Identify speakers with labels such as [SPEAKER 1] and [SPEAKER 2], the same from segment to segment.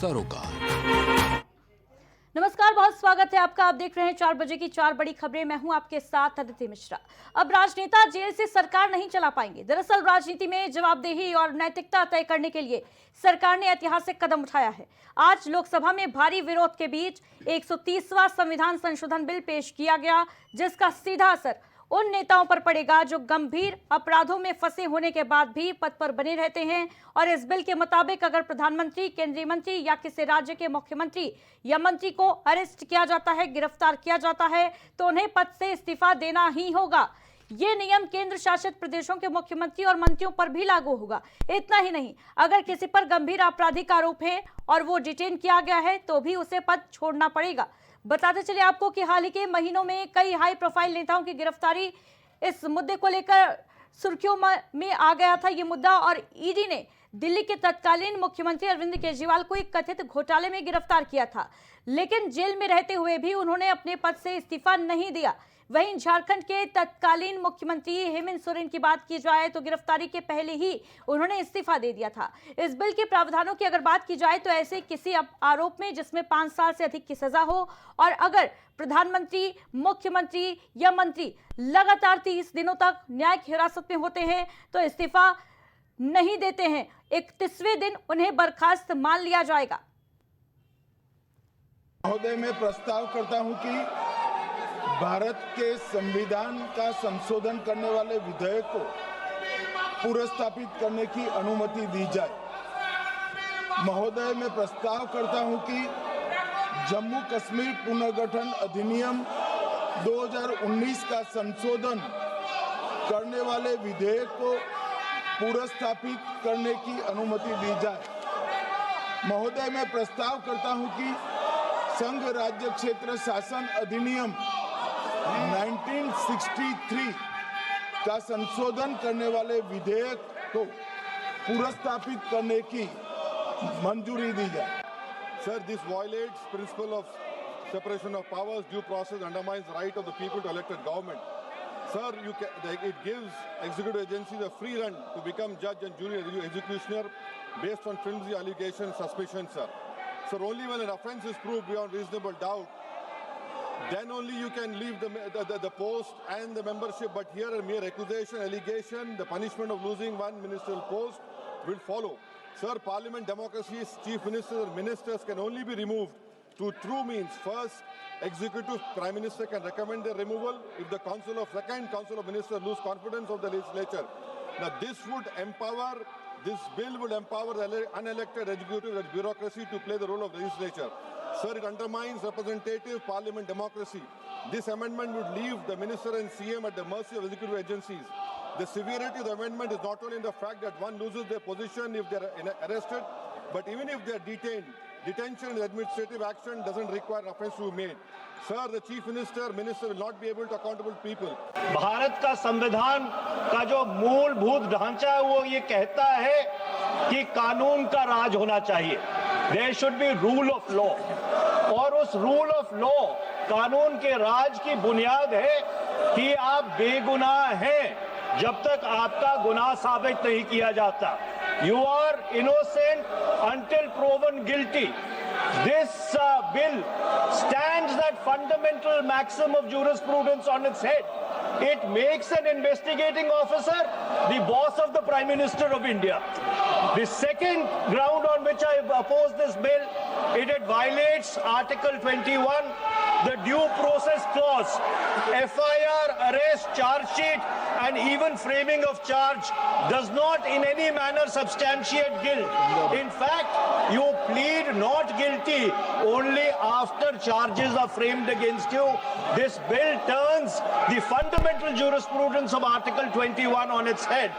[SPEAKER 1] सरोकार।
[SPEAKER 2] नमस्कार, बहुत स्वागत है आपका। आप देख रहे हैं 4 बजे की 4 बड़ी खबरें। मैं हूं आपके साथ अदिति मिश्रा। अब राजनेता जेल से सरकार नहीं चला पाएंगे। दरअसल राजनीति में जवाबदेही और नैतिकता तय करने के लिए सरकार ने ऐतिहासिक कदम उठाया है। आज लोकसभा में भारी विरोध के बीच 130वां संविधान संशोधन बिल पेश किया गया, जिसका सीधा असर उन नेताओं पर पड़ेगा जो गंभीर अपराधों में फंसे होने के बाद भी पद पर बने रहते हैं। और इस बिल के मुताबिक अगर प्रधानमंत्री, केंद्रीय मंत्री या किसी राज्य के मुख्यमंत्री या मंत्री को अरेस्ट किया जाता है, गिरफ्तार किया जाता है, तो उन्हें पद से इस्तीफा देना ही होगा। ये नियम केंद्र शासित प्रदेशों के मुख्यमंत्री और मंत्रियों पर भी लागू होगा। इतना ही नहीं, अगर किसी पर गंभीर आपराधिक आरोप है और वो डिटेन किया गया है तो भी उसे पद छोड़ना पड़ेगा। बताते चले आपको कि हाल ही के महीनों में कई हाई प्रोफाइल नेताओं की गिरफ्तारी इस मुद्दे को लेकर सुर्खियों में आ गया था ये मुद्दा। और ईडी ने दिल्ली के तत्कालीन मुख्यमंत्री अरविंद केजरीवाल को एक कथित घोटाले में गिरफ्तार किया था, लेकिन जेल में रहते हुए भी उन्होंने अपने पद से इस्तीफा नहीं दिया। वहीं झारखंड के तत्कालीन मुख्यमंत्री हेमंत सोरेन की बात की जाए तो गिरफ्तारी के पहले ही उन्होंने इस्तीफा दे दिया था। इस बिल के प्रावधानों की अगर बात की जाए तो ऐसे किसी आरोप में जिसमें 5 साल से अधिक की सजा हो और अगर प्रधानमंत्री, मुख्यमंत्री या मंत्री लगातार 30 दिनों तक न्यायिक हिरासत में होते हैं तो इस्तीफा नहीं देते हैं, 31वें दिन उन्हें बर्खास्त मान लिया जाएगा।
[SPEAKER 3] महोदय, मैं प्रस्ताव करता हूं कि भारत के संविधान का संशोधन करने वाले विधेयक को पुनर्स्थापित करने की अनुमति दी जाए। महोदय, मैं प्रस्ताव करता हूं कि जम्मू कश्मीर पुनर्गठन अधिनियम 2019 का संशोधन करने वाले विधेयक को पुनर्स्थापित करने की अनुमति दी जाए। महोदय, मैं प्रस्ताव करता हूं कि संघ राज्य क्षेत्र शासन अधिनियम 1963 का संशोधन करने वाले विधेयक को पुनर्स्थापित करने की मंजूरी दी जाए।
[SPEAKER 4] Sir, this violates principle of separation of powers, due process, undermines the right of the people to elect a government. Sir, it gives executive agencies a free run to become judge and jury executioner based on flimsy allegations, suspicions, sir. Sir, only when an offence is proved beyond reasonable doubt, then only you can leave the post and the membership. But here a mere accusation, allegation, the punishment of losing one ministerial post will follow. Sir, parliament democracy's chief ministers and ministers can only be removed through true means. First, executive prime minister can recommend their removal if the council of ministers lose confidence of the legislature. Now this bill would empower the unelected executive bureaucracy to play the role of legislature. Sir, it undermines representative parliament democracy. This amendment would leave the minister and CM at the mercy of executive agencies. The severity of the amendment is not only in the fact that one loses their position if they are arrested, but even if they are detained. Detention and administrative action doesn't require offense to be made. Sir, the chief minister will not be able to accountable people.
[SPEAKER 5] Bharat का संविधान का जो मूलभूत ढांचा है वो ये कहता है कि कानून का राज होना चाहिए। There should be rule of law. और उस रूल ऑफ लॉ, कानून के राज की बुनियाद है कि आप बेगुनाह हैं जब तक आपका गुनाह साबित नहीं किया जाता। You are innocent until proven guilty. This bill stands that fundamental maxim of jurisprudence on its head. It makes an investigating officer the boss of the Prime Minister of India. The second ground on which I oppose this bill, it violates Article 21, the due process clause. FIR, arrest, charge sheet, and even framing of charge does not in any manner substantiate guilt. In fact, you plead not guilty only after charges are framed against you. This bill turns the fundamental jurisprudence of Article 21 on its head.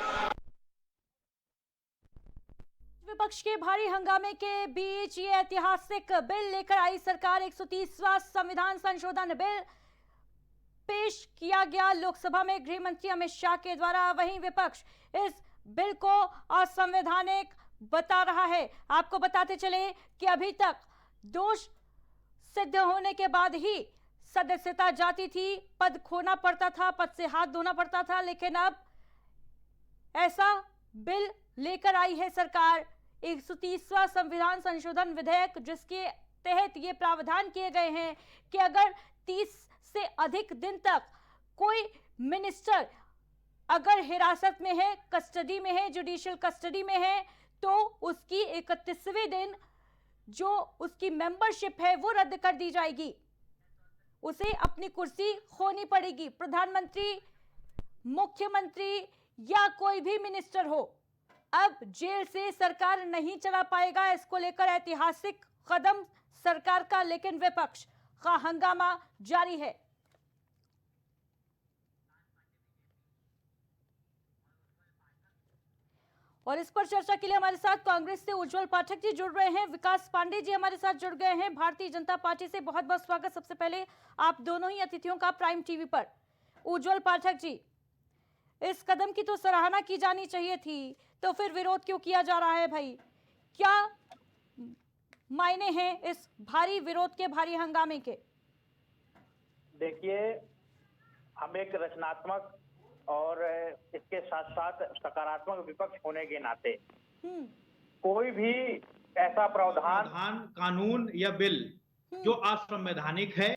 [SPEAKER 2] विपक्ष के भारी हंगामे के बीच ये ऐतिहासिक bill लेकर आई सरकार। 130वां संविधान संशोधन बिल पेश किया गया लोकसभा में गृह मंत्री अमित शाह के द्वारा। वहीं विपक्ष इस बिल को असंवैधानिक बता रहा है। आपको बताते चले कि अभी तक दोष सिद्ध होने के बाद ही सदस्यता जाती थी, पद खोना पड़ता था, पद से हाथ धोना पड़ता था, लेकिन अब ऐसा बिल लेकर आई है सरकार। 130वां संविधान संशोधन विधेयक, जिसके तहत ये प्रावधान किए गए हैं कि अगर 30 से अधिक दिन तक कोई मिनिस्टर अगर हिरासत में है, कस्टडी में है, जुडिशियल कस्टडी में है, तो उसकी 31वें दिन जो उसकी मेंबरशिप है वो रद्द कर दी जाएगी, उसे अपनी कुर्सी खोनी पड़ेगी। प्रधानमंत्री, मुख्यमंत्री या कोई भी मिनिस्टर हो, अब जेल से सरकार नहीं चला पाएगा। इसको लेकर ऐतिहासिक कदम सरकार का, लेकिन विपक्ष का हंगामा जारी है। और इस पर चर्चा के लिए हमारे साथ कांग्रेस से उज्जवल पाठक जी जुड़ रहे हैं, विकास पांडे जी हमारे साथ जुड़ गए हैं भारतीय जनता पार्टी से। बहुत बहुत स्वागत सबसे पहले आप दोनों ही अतिथियों का प्राइम टीवी पर। उज्जवल पाठक जी, इस कदम की तो सराहना की जानी चाहिए थी, तो फिर विरोध क्यों किया जा रहा है भाई? क्या मायने हैं इस भारी विरोध के, भारी हंगामे के?
[SPEAKER 1] देखिए, हम एक रचनात्मक और इसके साथ साथ सकारात्मक विपक्ष होने के नाते कोई भी ऐसा प्रावधान,
[SPEAKER 6] कानून या बिल जो असंवैधानिक है,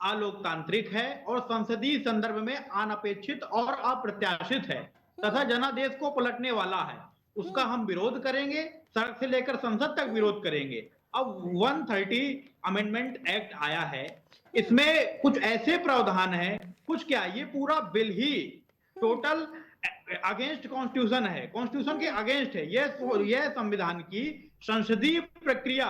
[SPEAKER 6] अलोकतांत्रिक है और संसदीय संदर्भ में अनपेक्षित और अप्रत्याशित है तथा जनादेश को पलटने वाला है, उसका हम विरोध करेंगे, सड़क से लेकर संसद तक विरोध करेंगे। अब 130 अमेंडमेंट एक्ट आया है, इसमें कुछ ऐसे प्रावधान हैं, कुछ क्या, ये पूरा बिल ही टोटल अगेंस्ट कॉन्स्टिट्यूशन है, कॉन्स्टिट्यूशन के अगेंस्ट है। यह संविधान की संसदीय प्रक्रिया,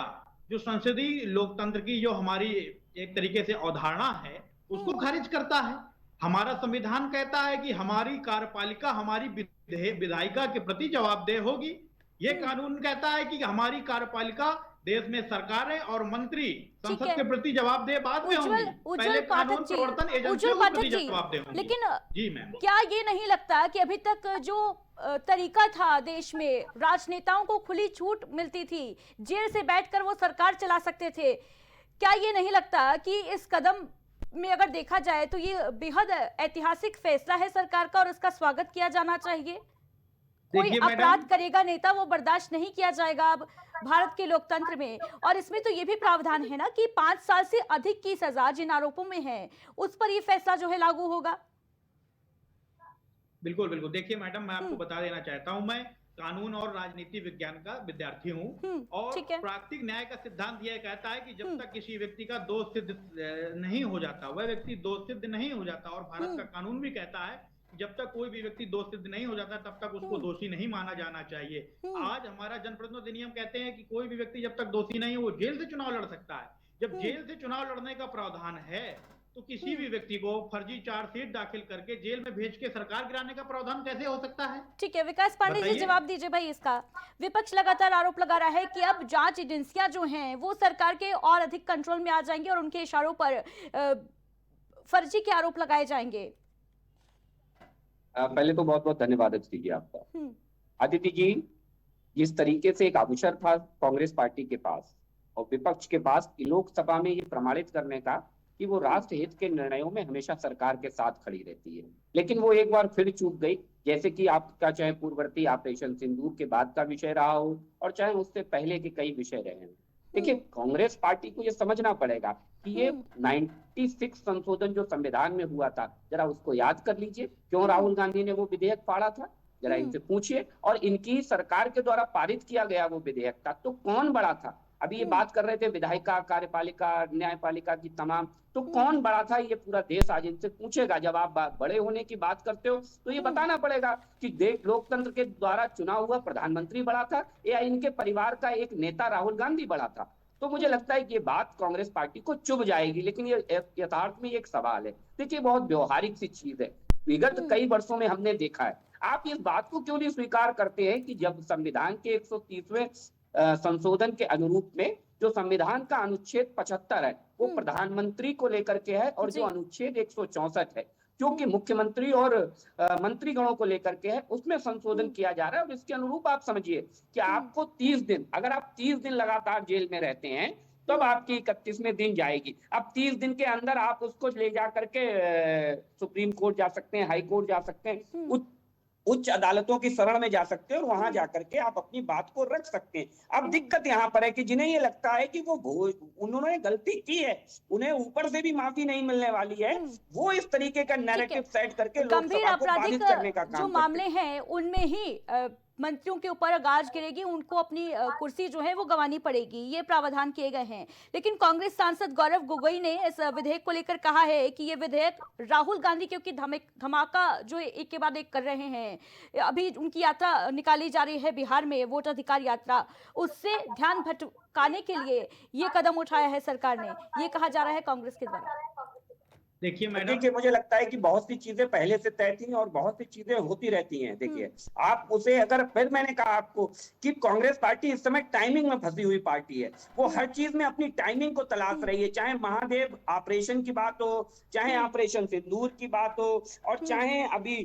[SPEAKER 6] जो संसदीय लोकतंत्र की जो हमारी एक तरीके से अवधारणा है, उसको खारिज करता है। हमारा संविधान कहता है कि हमारी कार्यपालिका हमारी विधायिका के प्रति जवाबदेह होगी। ये कानून कहता है कि हमारी कार्यपालिका देश में सरकारें और मंत्री संसद के प्रति जवाबदेह बाद में होंगी, पहले कानून प्रवर्तन एजेंसियों के प्रति जवाबदेह होंगी।
[SPEAKER 2] लेकिन
[SPEAKER 6] जी मैम,
[SPEAKER 2] क्या ये नहीं लगता कि अभी तक जो तरीका था देश में, राजनेताओं को खुली छूट मिलती थी, जेल से बैठकर वो सरकार चला सकते थे, क्या ये नहीं लगता कि इस कदम में अगर देखा जाए तो ये बेहद ऐतिहासिक फैसला है सरकार का और इसका स्वागत किया जाना चाहिए? कोई अपराध करेगा नेता, वो बर्दाश्त नहीं किया जाएगा अब भारत के लोकतंत्र में। और इसमें तो ये भी प्रावधान है ना कि 5 साल से अधिक की सजा जिन आरोपों में है, उस पर ये फैसला जो है लागू होगा।
[SPEAKER 6] बिल्कुल बिल्कुल। देखिए मैडम, मैं आपको बता देना चाहता हूं, मैं कानून और राजनीति विज्ञान का विद्यार्थी हूं और प्राकृतिक न्याय का सिद्धांत यह कहता है कि जब तक किसी व्यक्ति का दोष सिद्ध नहीं हो जाता, वह व्यक्ति दोष सिद्ध नहीं हो जाता, और भारत का कानून भी कहता है जब तक कोई भी व्यक्ति दोष सिद्ध नहीं हो जाता तब तक उसको दोषी नहीं माना जाना चाहिए। आज हमारा जनप्रतिनिधि अधिनियम कहते हैं कि कोई भी व्यक्ति जब तक दोषी नहीं हो वो जेल से चुनाव लड़ सकता है। जब जेल से चुनाव लड़ने का प्रावधान है तो किसी भी व्यक्ति को फर्जी चार्जशीट दाखिल करके जेल में भेज के सरकार गिराने का प्रावधान कैसे हो सकता है?
[SPEAKER 2] ठीक है, विकास पांडे जी जवाब दीजिए भाई इसका। विपक्ष लगातार आरोप लगा रहा है कि अब जांच एजेंसियां जो हैं वो सरकार के और अधिक कंट्रोल में आ जाएंगी और उनके इशारों पर फर्जी के आरोप लगाए जाएंगे।
[SPEAKER 7] पहले तो बहुत बहुत धन्यवाद अदिति जी आपका। अदिति जी, जिस तरीके से एक अवसर था कांग्रेस पार्टी के पास और विपक्ष के पास कि लोकसभा में ये प्रमाणित करने का कि वो राष्ट्र हित के निर्णयों में हमेशा सरकार के साथ खड़ी रहती है, लेकिन वो एक बार फिर चूक गई। जैसे कि आपका चाहे पूर्ववर्ती ऑपरेशन सिंदूर के बाद का विषय रहा हो और चाहे उससे पहले के कई विषय रहे हैं। देखिए, कांग्रेस पार्टी को ये समझना पड़ेगा कि ये 96 संशोधन जो संविधान में हुआ था, जरा उसको याद कर लीजिए। क्यों राहुल गांधी ने वो विधेयक फाड़ा था, जरा इनसे पूछिए। और इनकी सरकार के द्वारा पारित किया गया वो विधेयक था तो कौन बड़ा था? अभी ये बात कर रहे थे विधायिका, कार्यपालिका, न्यायपालिका की तमाम, तो कौन बड़ा था ये पूरा देश आज इनसे पूछेगा। जब आप बड़े होने की बात करते हो तो ये बताना पड़ेगा कि देश लोकतंत्र के द्वारा चुनाव हुआ प्रधानमंत्री बड़ा था या इनके परिवार का एक नेता राहुल गांधी बड़ा था। तो मुझे लगता है कि ये बात कांग्रेस पार्टी को चुभ जाएगी, लेकिन ये यथार्थ में एक सवाल है। देखिए, बहुत व्यवहारिक सी चीज है, विगत कई वर्षों में हमने देखा है। आप इस बात को क्यों नहीं स्वीकार करते हैं कि जब संविधान के 130वें संशोधन के अनुरूप में जो संविधान का अनुच्छेद 75 है वो प्रधानमंत्री को लेकर के है और जो अनुच्छेद 164 है जो कि मुख्यमंत्री और मंत्रीगणों को लेकर के है, उसमें संशोधन किया जा रहा है। और इसके अनुरूप आप समझिए कि आपको 30 दिन, अगर आप 30 दिन लगातार जेल में रहते हैं तब तो आपकी 31वें दिन जाएगी। अब 30 दिन के अंदर आप उसको ले जा करके सुप्रीम कोर्ट जा सकते हैं, हाई कोर्ट जा सकते हैं, उच्च अदालतों की शरण में जा सकते हैं और वहां जाकर के आप अपनी बात को रख सकते हैं। अब दिक्कत यहाँ पर है कि जिन्हें ये लगता है कि उन्होंने गलती की है, उन्हें ऊपर से भी माफी नहीं मिलने वाली है, वो इस तरीके का नैरेटिव सेट करके
[SPEAKER 2] गंभीर
[SPEAKER 7] लोकसभा को बाधित करने का
[SPEAKER 2] आपराधिक
[SPEAKER 7] काम
[SPEAKER 2] जो मामले हैं उनमें ही मंत्रियों के ऊपर गाज गिरेगी, उनको अपनी कुर्सी जो है वो गंवानी पड़ेगी, ये प्रावधान किए गए हैं। लेकिन कांग्रेस सांसद गौरव गोगोई ने इस विधेयक को लेकर कहा है कि ये विधेयक राहुल गांधी क्योंकि धमाका जो एक के बाद एक कर रहे हैं, अभी उनकी यात्रा निकाली जा रही है बिहार में, वोट अधिकार यात्रा, उससे ध्यान भटकाने के लिए ये कदम उठाया है सरकार ने, ये कहा जा रहा है कांग्रेस के द्वारा।
[SPEAKER 6] देखिए मैडम,
[SPEAKER 7] देखिए मुझे लगता है कि बहुत सी चीजें पहले से तय थी और बहुत सी चीजें होती रहती हैं। देखिए आप उसे अगर, फिर मैंने कहा आपको कि कांग्रेस पार्टी इस समय टाइमिंग में फंसी हुई पार्टी है, वो हर चीज में अपनी टाइमिंग को तलाश रही है, चाहे महादेव ऑपरेशन की बात हो, चाहे ऑपरेशन सिंदूर की बात हो, और चाहे अभी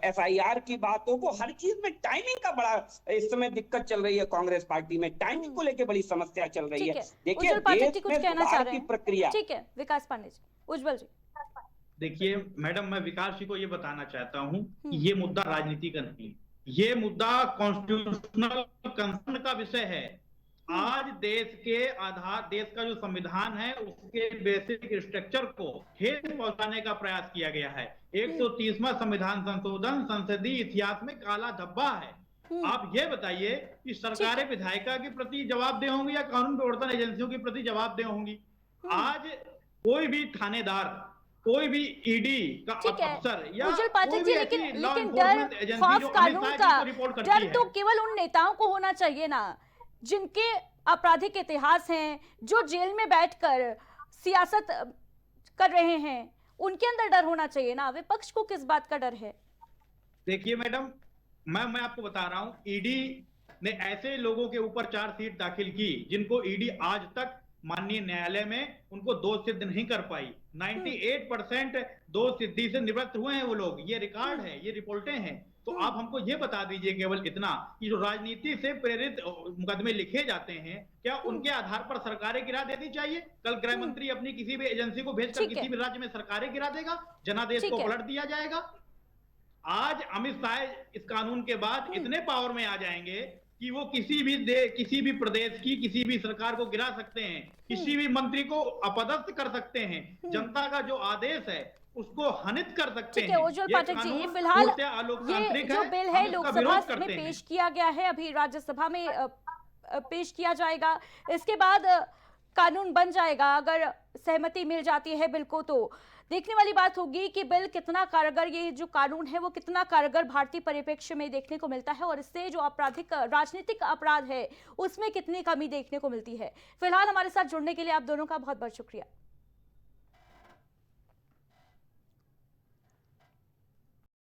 [SPEAKER 7] FIR की बात हो, वो हर चीज में टाइमिंग का बड़ा इस समय दिक्कत चल रही है कांग्रेस पार्टी में, टाइमिंग को लेकर बड़ी समस्या चल रही है। देखिए देश में सुधार की प्रक्रिया।
[SPEAKER 2] ठीक है विकास पांडे जी, उज्जवल जी।
[SPEAKER 6] देखिए मैडम, मैं विकास जी को ये बताना चाहता हूं कि ये मुद्दा राजनीति का नहीं, ये मुद्दा कॉन्स्टिट्यूशनल कंसर्न का विषय है। आज देश के आधार, देश का जो संविधान है उसके बेसिक स्ट्रक्चर को ठेस पहुंचाने का प्रयास किया गया है। 130वां संविधान संशोधन संसदीय इतिहास में काला धब्बा है। आप ये बताइए कि सरकारें विधायिका के प्रति जवाबदेह होंगी या कानून प्रवर्तन एजेंसियों के प्रति जवाबदेह होंगी? आज कोई भी थानेदार, कोई भी ED का अफसर या कोई भी
[SPEAKER 2] लेकिन डर, खौफ कानून का डर तो केवल उन नेताओं को होना चाहिए ना जिनके आपराधिक इतिहास हैं, जो जेल में बैठकर सियासत कर रहे हैं, उनके अंदर डर होना चाहिए ना। विपक्ष को किस बात का डर है?
[SPEAKER 6] देखिए मैडम, मैं आपको बता रहा हूं, ED ने ऐसे लोगों के ऊपर चार्जशीट दाखिल की जिनको ED आज तक माननीय न्यायालय में उनको दोष सिद्ध नहीं कर पाई। 98% दोष सिद्धि से निवृत्त हुए हैं वो लोग, ये रिकॉर्ड है, ये रिपोर्टें हैं। तो आप हमको ये बता दीजिए केवल इतना कि जो राजनीति से प्रेरित मुकदमे लिखे जाते हैं, क्या उनके आधार पर सरकारें गिरा देनी चाहिए? कल गृह मंत्री अपनी किसी भी एजेंसी को भेजकर किसी भी राज्य में सरकारें गिरा देगा, जनादेश को पलट दिया जाएगा। आज अमित शाह इस कानून के बाद इतने पावर में आ जाएंगे कि वो किसी भी प्रदेश की किसी भी सरकार को गिरा सकते हैं, किसी भी मंत्री को अपदस्थ कर सकते हैं, जनता का जो आदेश है उसको हनित कर सकते हैं।
[SPEAKER 2] उज्जवल पाठक जी, ये फिलहाल ये जो बिल है लोकसभा में पेश किया गया है, अभी राज्यसभा में पेश किया जाएगा, इसके बाद कानून बन जाएगा। अगर सहमति मिल जाती है बिल को तो देखने वाली बात होगी कि बिल कितना कारगर, ये जो कानून है वो कितना कारगर भारतीय परिप्रेक्ष्य में देखने को मिलता है और इससे जो आपराधिक राजनीतिक अपराध है उसमें कितनी कमी देखने को मिलती है। फिलहाल हमारे साथ जुड़ने के लिए आप दोनों का बहुत बहुत शुक्रिया।